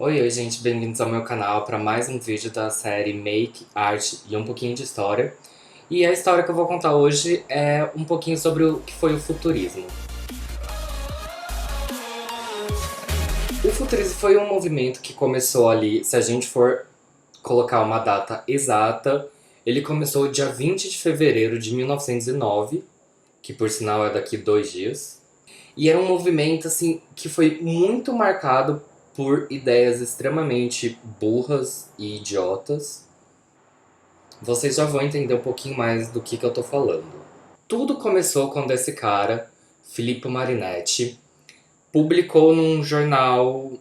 Oi, gente, bem-vindos ao meu canal para mais um vídeo da série Make, Arte e um pouquinho de História. E a história que eu vou contar hoje é um pouquinho sobre o que foi o futurismo. O futurismo foi um movimento que começou ali, se a gente for colocar uma data exata, ele começou dia 20 de fevereiro de 1909, que por sinal é daqui 2 dias. E era um movimento assim que foi muito marcado por ideias extremamente burras e idiotas. Vocês já vão entender um pouquinho mais do que eu tô falando. Tudo começou quando esse cara, Filippo Marinetti, publicou num jornal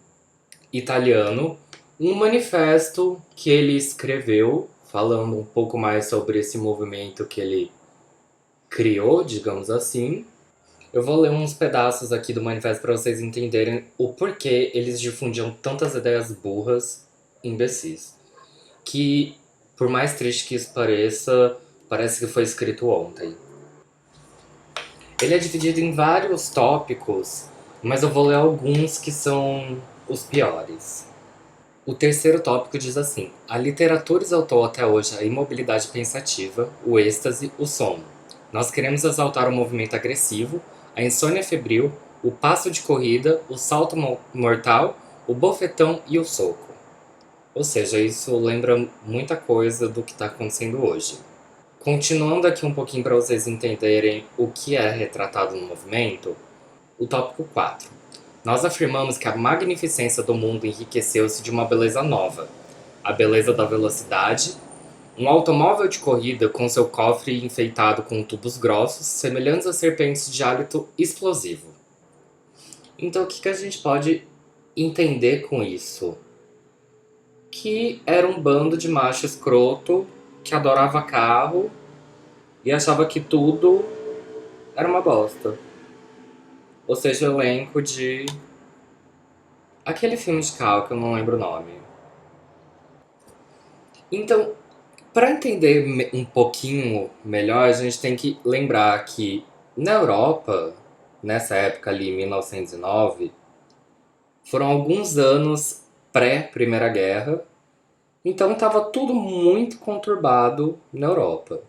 italiano um manifesto que ele escreveu falando um pouco mais sobre esse movimento que ele criou, digamos assim. Eu vou ler uns pedaços aqui do manifesto para vocês entenderem o porquê eles difundiam tantas ideias burras, imbecis. Que, por mais triste que isso pareça, parece que foi escrito ontem. Ele é dividido em vários tópicos, mas eu vou ler alguns que são os piores. O terceiro tópico diz assim: a literatura exaltou até hoje a imobilidade pensativa, o êxtase, o sono. Nós queremos exaltar o movimento agressivo, a insônia febril, o passo de corrida, o salto mortal, o bofetão e o soco. Ou seja, isso lembra muita coisa do que está acontecendo hoje. Continuando aqui um pouquinho para vocês entenderem o que é retratado no movimento, o tópico 4. Nós afirmamos que a magnificência do mundo enriqueceu-se de uma beleza nova, a beleza da velocidade, um automóvel de corrida com seu cofre enfeitado com tubos grossos, semelhantes a serpentes de hálito explosivo. Então, o que a gente pode entender com isso? Que era um bando de macho escroto que adorava carro e achava que tudo era uma bosta. Ou seja, o elenco de aquele filme de carro que eu não lembro o nome. Então, para entender um pouquinho melhor, a gente tem que lembrar que na Europa, nessa época ali, 1909, foram alguns anos pré-Primeira Guerra, então estava tudo muito conturbado na Europa.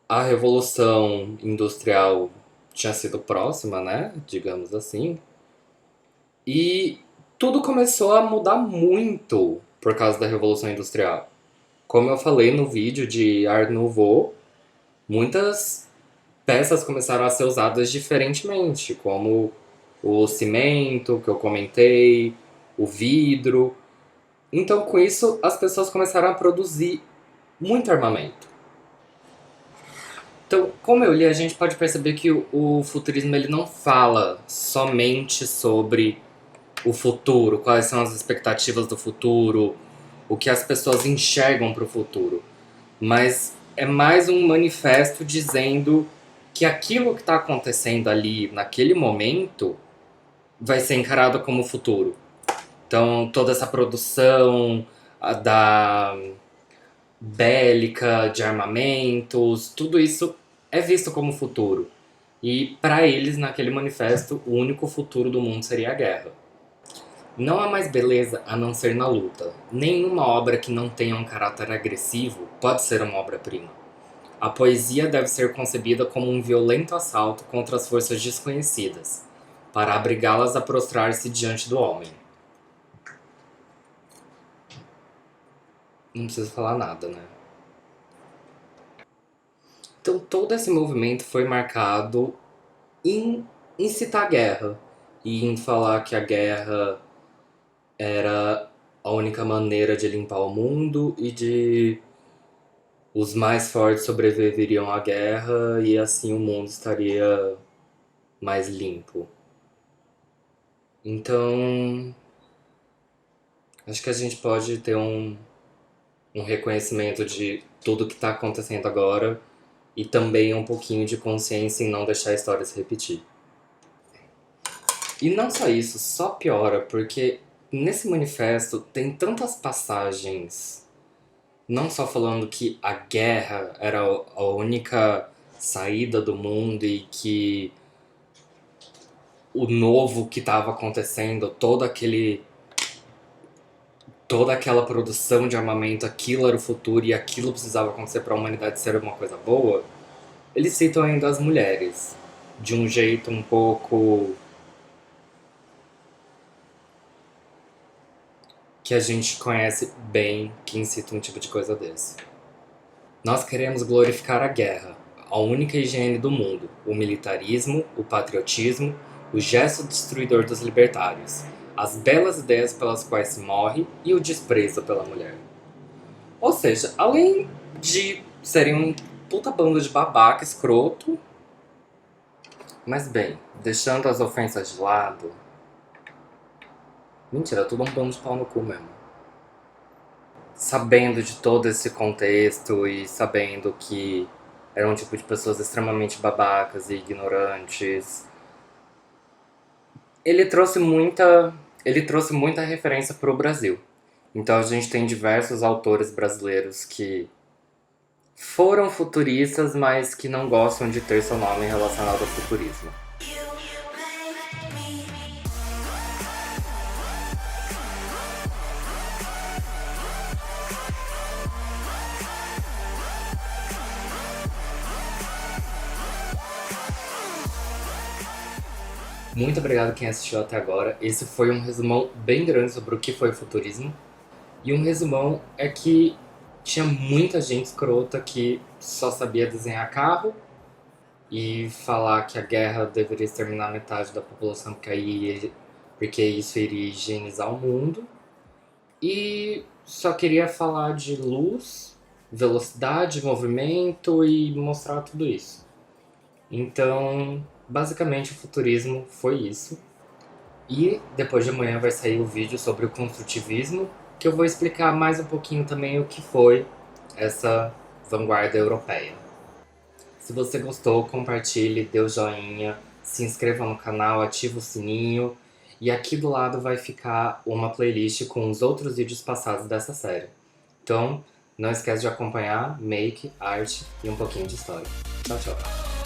A Revolução Industrial tinha sido próxima, né? Digamos assim. E tudo começou a mudar muito por causa da Revolução Industrial. Como eu falei no vídeo de Art Nouveau, muitas peças começaram a ser usadas diferentemente, como o cimento, que eu comentei, o vidro. Então, com isso, as pessoas começaram a produzir muito armamento. Então, como eu li, a gente pode perceber que o futurismo ele não fala somente sobre o futuro, quais são as expectativas do futuro, o que as pessoas enxergam para o futuro, mas é mais um manifesto dizendo que aquilo que está acontecendo ali naquele momento vai ser encarado como futuro. Então, toda essa produção da bélica, de armamentos, tudo isso é visto como futuro. E para eles, naquele manifesto, o único futuro do mundo seria a guerra. Não há mais beleza a não ser na luta. Nenhuma obra que não tenha um caráter agressivo pode ser uma obra-prima. A poesia deve ser concebida como um violento assalto contra as forças desconhecidas, para abrigá-las a prostrar-se diante do homem. Não preciso falar nada, né? Então todo esse movimento foi marcado em incitar guerra e em falar que a guerra era a única maneira de limpar o mundo e de os mais fortes sobreviveriam à guerra e assim o mundo estaria mais limpo. Então, acho que a gente pode ter um reconhecimento de tudo que está acontecendo agora e também um pouquinho de consciência em não deixar a história se repetir. E não só isso, só piora, porque nesse manifesto tem tantas passagens, não só falando que a guerra era a única saída do mundo e que o novo que estava acontecendo, todo aquele toda aquela produção de armamento, aquilo era o futuro e aquilo precisava acontecer para a humanidade ser uma coisa boa, eles citam ainda as mulheres de um jeito um pouco que a gente conhece bem que incita um tipo de coisa desse. Nós queremos glorificar a guerra, a única higiene do mundo, o militarismo, o patriotismo, o gesto destruidor dos libertários, as belas ideias pelas quais se morre e o desprezo pela mulher. Ou seja, além de serem um puta bando de babaca escroto, mas bem, deixando as ofensas de lado, mentira, tudo um bando de pau no cu mesmo. Sabendo de todo esse contexto e sabendo que era um tipo de pessoas extremamente babacas e ignorantes, ele trouxe muita referência pro Brasil. Então a gente tem diversos autores brasileiros que foram futuristas, mas que não gostam de ter seu nome relacionado ao futurismo. Muito obrigado quem assistiu até agora. Esse foi um resumão bem grande sobre o que foi o futurismo. E um resumão é que tinha muita gente escrota que só sabia desenhar carro e falar que a guerra deveria exterminar metade da população porque isso iria higienizar o mundo. E só queria falar de luz, velocidade, movimento e mostrar tudo isso. Então, basicamente o futurismo foi isso. E depois de amanhã vai sair o vídeo sobre o construtivismo, que eu vou explicar mais um pouquinho também o que foi essa vanguarda europeia. Se você gostou, compartilhe, dê o joinha, se inscreva no canal, ative o sininho. E aqui do lado vai ficar uma playlist com os outros vídeos passados dessa série. Então, não esquece de acompanhar, make, arte e um pouquinho de história. Tchau, tchau!